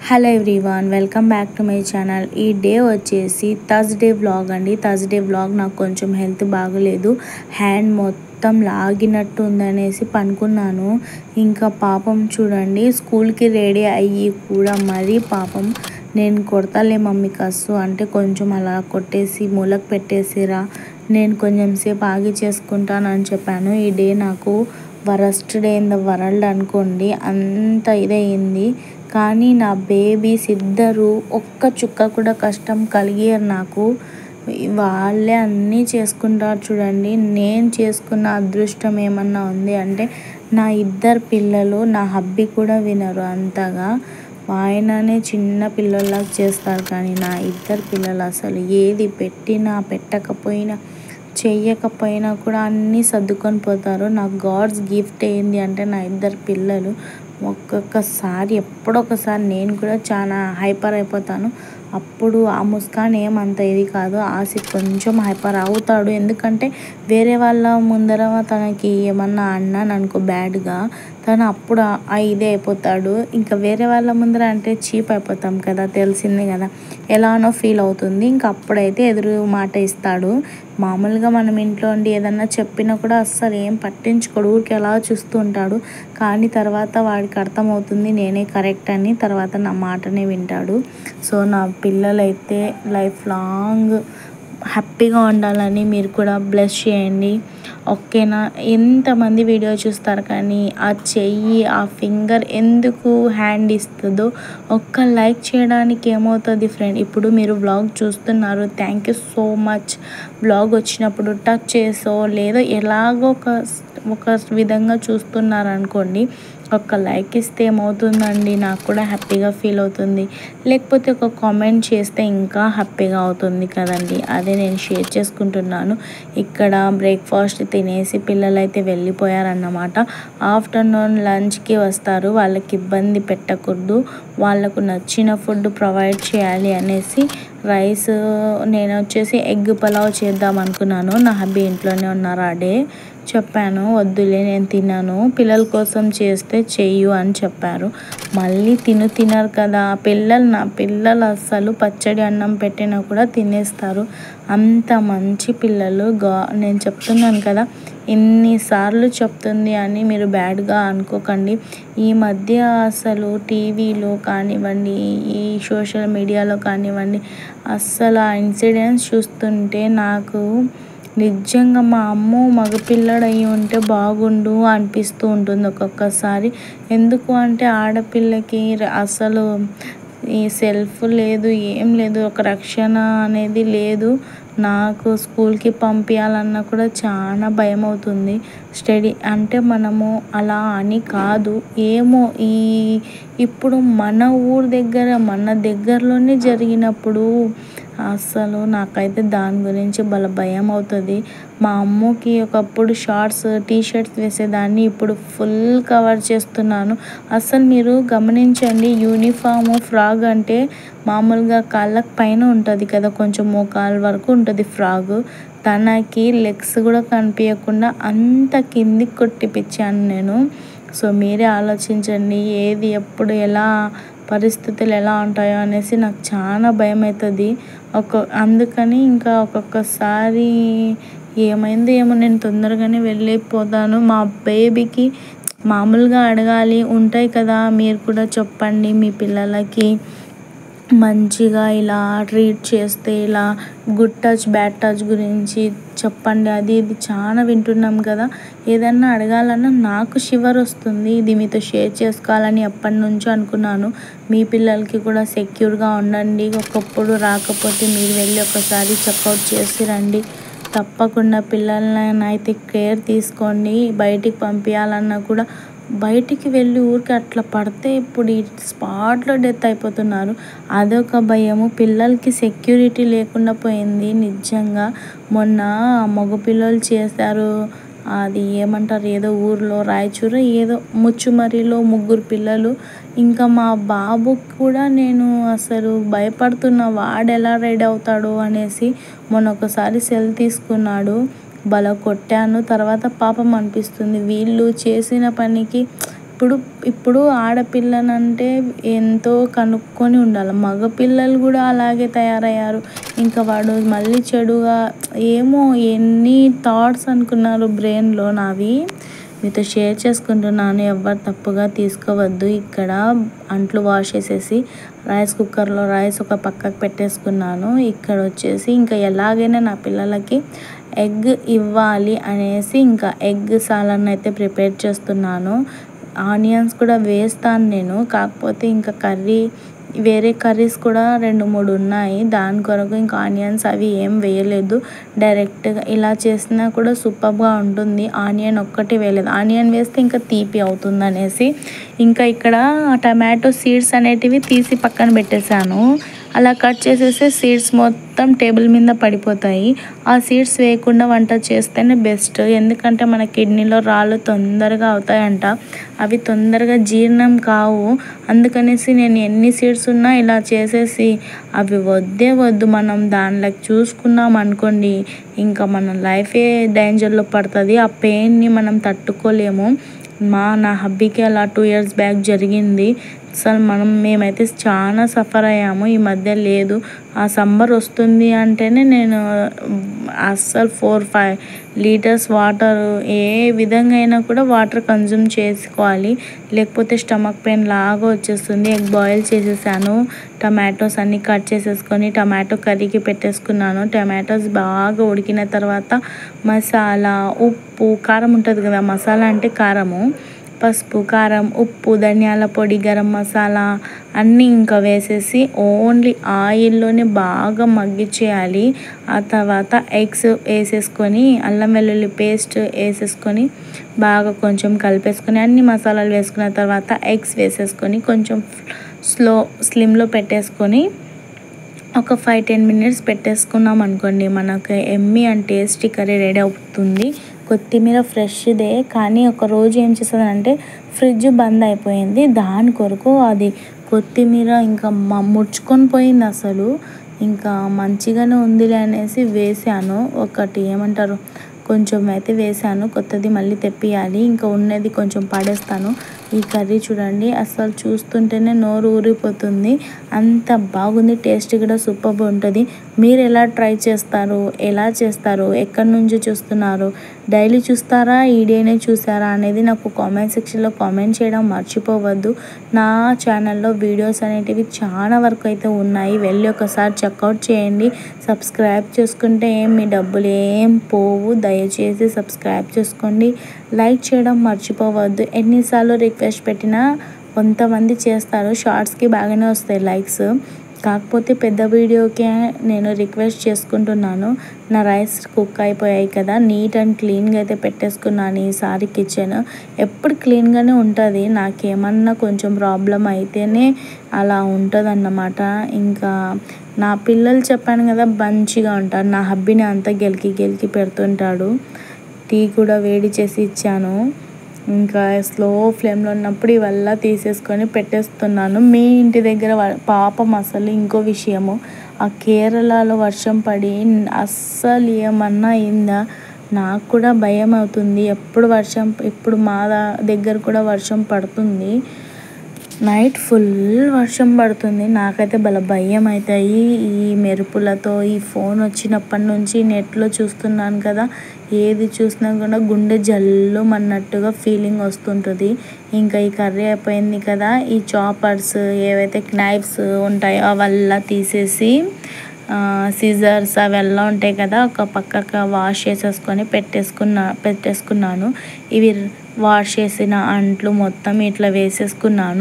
Hello everyone, welcome back to my channel. ఈ day వచ్చేసి Thursday vlog అండి. Thursday vlog నాకు కొంచెం హెల్త్ బాగలేదు, హ్యాండ్ మొత్తం లాగినట్టు ఉందనేసి పనుకున్నాను. ఇంకా పాపం చూడండి, స్కూల్కి రెడీ అయ్యి కూడా మరీ పాపం నేను కొడతాలే మమ్మీ కస్సు అంటే కొంచెం అలా కొట్టేసి మూలకు పెట్టేసిరా, నేను కొంచెం సేపు ఆగి చేసుకుంటాను అని చెప్పాను. ఈ డే నాకు worst day in the world అనుకోండి, అంత ఇదయింది. కానీ నా బేబీస్ ఇద్దరు ఒక్క చుక్క కూడా కష్టం కలిగారు నాకు. వాళ్ళే అన్నీ చేసుకుంటారు చూడండి. నేను చేసుకున్న అదృష్టం ఏమన్నా ఉంది అంటే నా ఇద్దరు పిల్లలు, నా హబ్బీ కూడా వినరు అంతగా. ఆయననే చిన్న పిల్లల్లాగా చేస్తారు, కానీ నా ఇద్దరు పిల్లలు అసలు ఏది పెట్టినా పెట్టకపోయినా చెయ్యకపోయినా కూడా అన్నీ సర్దుకొని పోతారు. నాకు గాడ్స్ గిఫ్ట్ ఏంది అంటే నా ఇద్దరు పిల్లలు. ఒక్కొక్కసారి ఎప్పుడొకసారి నేను కూడా చాలా హైపర్ అయిపోతాను. అప్పుడు ఆ ముస్కాన్ ఏమంత ఇది కాదు, ఆసిఫ్ కొంచెం హైపర్ అవుతాడు. ఎందుకంటే వేరే వాళ్ళ ముందర తనకి ఏమన్నా అన్నాను అనుకో బ్యాడ్గా, తను అప్పుడు ఇదే అయిపోతాడు. ఇంకా వేరే వాళ్ళ ముందర అంటే చీప్ అయిపోతాం కదా, తెలిసిందే కదా, ఎలానో ఫీల్ అవుతుంది. ఇంకా అప్పుడైతే ఎదురు మాట ఇస్తాడు. మామూలుగా మనం ఇంట్లో ఉండి ఏదన్నా చెప్పినా కూడా అస్సలు ఏం పట్టించుకోడు, ఊరికి ఎలా చూస్తూ ఉంటాడు. కానీ తర్వాత వాడికి అర్థమవుతుంది నేనే కరెక్ట్ అని, తర్వాత నా మాటనే వింటాడు. సో నా పిల్లలైతే లైఫ్ లాంగ్ హ్యాపీగా ఉండాలని మీరు కూడా బ్లెస్ చేయండి, ఓకేనా. ఎంతమంది వీడియో చూస్తారు కానీ ఆ చెయ్యి, ఆ ఫింగర్ ఎందుకు హ్యాండ్ ఇస్తుందో ఒక్క లైక్ చేయడానికి ఏమవుతుంది ఫ్రెండ్. ఇప్పుడు మీరు వ్లాగ్ చూస్తున్నారు, thank you so much. Vlog వచ్చినప్పుడు టచ్ చేసో లేదో ఎలాగో ఒక విధంగా చూస్తున్నారు అనుకోండి, ఒక్క లైక్ ఇస్తే ఏమవుతుందండి, నాకు కూడా హ్యాపీగా ఫీల్ అవుతుంది. లేకపోతే ఒక కామెంట్ చేస్తే ఇంకా హ్యాపీగా అవుతుంది కదండి. అదే నేను షేర్ చేసుకుంటున్నాను. ఇక్కడ బ్రేక్ఫాస్ట్ తినేసి పిల్లలైతే వెళ్ళిపోయారన్నమాట. ఆఫ్టర్నూన్ లంచ్కి వస్తారు, వాళ్ళకి ఇబ్బంది పెట్టకూడదు, వాళ్ళకు నచ్చిన ఫుడ్ ప్రొవైడ్ చేయాలి అనేసి రైస్, నేను వచ్చేసి ఎగ్ పలావ్ చేద్దాం అనుకున్నాను. నా హబ్బీ ఇంట్లోనే ఉన్నారు, ఆ డే చెప్పాను వద్దులే నేను తిన్నాను, పిల్లల కోసం చేస్తే చెయ్యు అని చెప్పారు. మళ్ళీ తినరు కదా నా పిల్లలు అస్సలు పచ్చడి అన్నం పెట్టినా కూడా తినేస్తారు, అంత మంచి పిల్లలు. నేను చెప్తున్నాను కదా, ఎన్నిసార్లు చెప్తుంది అని మీరు బ్యాడ్గా అనుకోకండి. ఈ మధ్య అసలు టీవీలో కానివ్వండి, ఈ సోషల్ మీడియాలో కానివ్వండి, అస్సలు ఆ ఇన్సిడెంట్స్ చూస్తుంటే నాకు నిజంగా మా అమ్మ మగపిల్లడు అయ్యి ఉంటే బాగుండు అనిపిస్తూ ఉంటుంది ఒక్కొక్కసారి. ఎందుకు అంటే ఆడపిల్లకి అసలు ఈ సెల్ఫ్ లేదు, ఏం లేదు, ఒక రక్షణ అనేది లేదు. నాకు స్కూల్కి పంపించాలన్నా కూడా చాలా భయం అవుతుంది. స్టడీ అంటే మనము అలా అని కాదు, ఏమో ఇప్పుడు మన ఊరు దగ్గర మన దగ్గరలోనే జరిగినప్పుడు అసలు నాకైతే దాని గురించి భయం అవుతుంది. మా అమ్మకి ఒకప్పుడు షార్ట్స్ టీషర్ట్స్ వేసేదాన్ని, ఇప్పుడు ఫుల్ కవర్ చేస్తున్నాను. అసలు మీరు గమనించండి, యూనిఫామ్ ఫ్రాక్ అంటే మామూలుగా కాళ్ళకు పైన ఉంటుంది కదా, కొంచెం మోకాళ్ళ వరకు ఉంటుంది ఫ్రాక్, తనకి లెగ్స్ కూడా కనిపించకుండా అంత కిందికి కొట్టిపించాను నేను. సో మీరే ఆలోచించండి, ఏది ఎప్పుడు ఎలా పరిస్థితులు ఎలా ఉంటాయో అనేసి నాకు చాలా భయం అవుతుంది. అందుకని ఇంకా ఒక్కొక్కసారి ఏమైందో ఏమో, నేను తొందరగానే వెళ్ళిపోతాను. మా బేబీకి మామూలుగా అడగాలి ఉంటాయి కదా, మీరు కూడా చెప్పండి మీ పిల్లలకి మంచిగా ఇలా ట్రీట్ చేస్తే, ఇలా గుడ్ టచ్ బ్యాడ్ టచ్ గురించి చెప్పండి. అది ఇది చాలా వింటున్నాం కదా, ఏదన్నా అడగాలన్నా నాకు షివర్ వస్తుంది. ఇది మీతో షేర్ చేసుకోవాలని ఎప్పటి నుంచో అనుకున్నాను. మీ పిల్లలకి కూడా సెక్యూర్గా ఉండండి, ఒకప్పుడు రాకపోతే మీరు వెళ్ళి ఒకసారి చెక్అవుట్ చేసి రండి. తప్పకుండా పిల్లలని అయితే కేర్ తీసుకోండి. బయటికి పంపించాలన్నా కూడా బయటికి వెళ్ళి ఊరికి అట్లా పడితే ఇప్పుడు ఈ స్పాట్లో డెత్ అయిపోతున్నారు, అదొక భయము. పిల్లలకి సెక్యూరిటీ లేకుండా పోయింది నిజంగా. మొన్న మగపిల్లలు చేశారు, అది ఏమంటారు, ఏదో ఊర్లో రాయచూరు ఏదో ముచ్చుమరిలో 3 పిల్లలు. ఇంకా మా బాబుకి కూడా నేను అసలు భయపడుతున్నా, వాడు ఎలా రెడీ అవుతాడో అనేసి. మొన్న ఒకసారి సెల్ తీసుకున్నాడు, కొట్టాను. తర్వాత పాపం అనిపిస్తుంది, వీళ్ళు చేసిన పనికి ఇప్పుడు ఆడపిల్లనంటే ఎంతో కనుక్కొని ఉండాలి. మగపిల్లలు కూడా అలాగే తయారయ్యారు. ఇంకా వాడు మళ్ళీ చెడుగా ఏమో ఎన్ని థాట్స్ అనుకున్నారు బ్రెయిన్లో నావి. మీతో షేర్ చేసుకుంటున్నాను, ఎవరు తప్పుగా తీసుకోవద్దు. ఇక్కడ అంట్లు వాష్ చేసేసి రైస్ కుక్కర్లో రైస్ ఒక పక్కకు పెట్టేసుకున్నాను. ఇక్కడ వచ్చేసి ఇంకా ఎలాగైనా నా పిల్లలకి ఎగ్ ఇవ్వాలి అనేసి ఇంకా ఎగ్ సాలన్ అయితే ప్రిపేర్ చేస్తున్నాను. ఆనియన్స్ కూడా వేస్తాను నేను, కాకపోతే ఇంకా వేరే కర్రీస్ కూడా 2-3 ఉన్నాయి. దాని కొరకు ఇంకా ఆనియన్స్ అవి ఏం వేయలేదు. డైరెక్ట్గా ఇలా చేసినా కూడా సూపర్గా ఉంటుంది. ఆనియన్ ఒక్కటి వేయలేదు, ఆనియన్ వేస్తే ఇంకా తీపి అవుతుంది అనేసి ఇంకా ఇక్కడ టమాటో సీడ్స్ అనేటివి తీసి పక్కన పెట్టేశాను. అలా కట్ చేసేస్తే సీడ్స్ మొత్తం టేబుల్ మీద పడిపోతాయి. ఆ సీడ్స్ వేయకుండా వంట చేస్తేనే బెస్ట్, ఎందుకంటే మన కిడ్నీలో రాళ్ళు తొందరగా అవుతాయంట, అవి తొందరగా జీర్ణం కావు. అందుకనేసి నేను ఎన్ని సీడ్స్ ఉన్నా ఇలా చేసేసి అవి వద్దు మనం దానిలోకి చూసుకున్నాం అనుకోండి ఇంకా మన లైఫే డేంజర్లో పడుతుంది. ఆ పెయిన్ని మనం తట్టుకోలేము. నా హబ్బీకి అలా 2 years బ్యాక్ జరిగింది. అసలు మేమైతే చాలా సఫర్ అయ్యాము. ఈ మధ్య లేదు. ఆ సమ్మర్ వస్తుంది అంటేనే నేను అస్సలు 4-5 లీటర్స్ వాటర్ ఏ విధంగా అయినా కూడా వాటర్ కన్జ్యూమ్ చేసుకోవాలి, లేకపోతే స్టమక్ పెయిన్ లాగా వచ్చేస్తుంది. ఎగ్ బాయిల్ చేసేసాను, టమాటోస్ అన్నీ కట్ చేసేసుకొని టమాటో కర్రీకి పెట్టేసుకున్నాను. టమాటోస్ బాగా ఉడికిన తర్వాత మసాలా, ఉప్పు, కారం ఉంటుంది కదా, మసాలా అంటే కారము, పసుపు, కారం, ఉప్పు, ధనియాల పొడి, గరం మసాలా అన్నీ ఇంకా వేసేసి ఓన్లీ ఆయిల్లోనే బాగా మగ్గిచ్చేయాలి. ఆ తర్వాత ఎగ్స్ వేసేసుకొని అల్లం వెల్లుల్లి పేస్ట్ వేసేసుకొని బాగా కొంచెం కలిపేసుకొని అన్ని మసాలాలు వేసుకున్న తర్వాత ఎగ్స్ వేసేసుకొని కొంచెం స్లిమ్లో పెట్టేసుకొని ఒక 5-10 minutes పెట్టేసుకున్నాం అనుకోండి, మనకు Emmy and tasty curry ready అవుతుంది. కొత్తిమీర ఫ్రెష్దే, కానీ ఒకరోజు ఏం చేస్తుందంటే ఫ్రిడ్జ్ బంద్ అయిపోయింది. దాని కొరకు అది కొత్తిమీర ఇంకా ముడుచుకొని పోయింది. అసలు ఇంకా మంచిగానే ఉందిలే అనేసి వేసాను. ఒకటి ఏమంటారు కొంచెం అయితే వేసాను, కొత్తది మళ్ళీ తెప్పియాలి. ఇంకా ఉన్నది కొంచెం పడేస్తాను. ఈ కర్రీ చూడండి, అసలు చూస్తుంటేనే నోరు ఊరిపోతుంది, అంత బాగుంది. టేస్ట్ కూడా సూపర్గా ఉంటుంది. మీరు ఎలా ట్రై చేస్తారు, ఎలా చేస్తారు, ఎక్కడి నుంచి చూస్తున్నారు, డైలీ చూస్తారా, ఈ డేనే చూసారా అనేది నాకు కామెంట్ సెక్షన్లో కామెంట్ చేయడం మర్చిపోవద్దు. నా ఛానల్లో వీడియోస్ అనేటివి చాలా వరకు అయితే ఉన్నాయి, వెళ్ళి ఒకసారి చెక్అవుట్ చేయండి. సబ్స్క్రైబ్ చేసుకుంటే మీ డబ్బులు ఏం పోవు, దయచేసి సబ్స్క్రైబ్ చేసుకోండి. లైక్ చేయడం మర్చిపోవద్దు. ఎన్నిసార్లు రిక్వెస్ట్ పెట్టినా కొంతమంది చేస్తారు, షార్ట్స్కి బాగానే వస్తాయి లైక్స్, కాకపోతే పెద్ద వీడియోకే నేను రిక్వెస్ట్ చేసుకుంటున్నాను. నా రైస్ కుక్ అయిపోయాయి కదా, నీట్ అండ్ క్లీన్గా అయితే పెట్టేసుకున్నాను. ఈసారి కిచెన్ ఎప్పుడు క్లీన్గానే ఉంటుంది, నాకేమన్నా కొంచెం ప్రాబ్లం అయితేనే అలా ఉంటుంది అన్నమాట. ఇంకా నా పిల్లలు చెప్పాను కదా మంచిగా ఉంటారు, నా హబ్బీని అంతా గెలికి పెడుతుంటాడు. టీ కూడా వేడి చేసి ఇచ్చాను. ఇంకా స్లో ఫ్లేమ్లో ఉన్నప్పుడు ఇవల్ల తీసేసుకొని పెట్టేస్తున్నాను. మీ ఇంటి దగ్గర పాపం అసలు ఇంకో విషయము, ఆ కేరళలో వర్షం పడి అస్సలు ఏమన్నా అయిందా, నాకు కూడా భయం అవుతుంది. ఇప్పుడు మా దగ్గర కూడా వర్షం పడుతుంది, నైట్ ఫుల్ వర్షం పడుతుంది. నాకైతే భయం అవుతాయి ఈ మెరుపులతో. ఈ ఫోన్ వచ్చినప్పటి నుంచి నెట్లో చూస్తున్నాను కదా, ఏది చూసినా కూడా గుండె జల్లు అన్నట్టుగా ఫీలింగ్ వస్తుంటుంది. ఇంకా ఈ కర్రీ అయిపోయింది కదా, ఈ చాపర్స్ ఏవైతే నైఫ్స్ ఉంటాయో అవల్లా తీసేసి సీజర్స్ అవెల్లా ఉంటాయి కదా, ఒక పక్కకు వాష్ చేసేసుకొని పెట్టేసుకున్నాను. ఇవి వాష్ చేసిన అంట్లు మొత్తం ఇట్లా వేసేసుకున్నాను.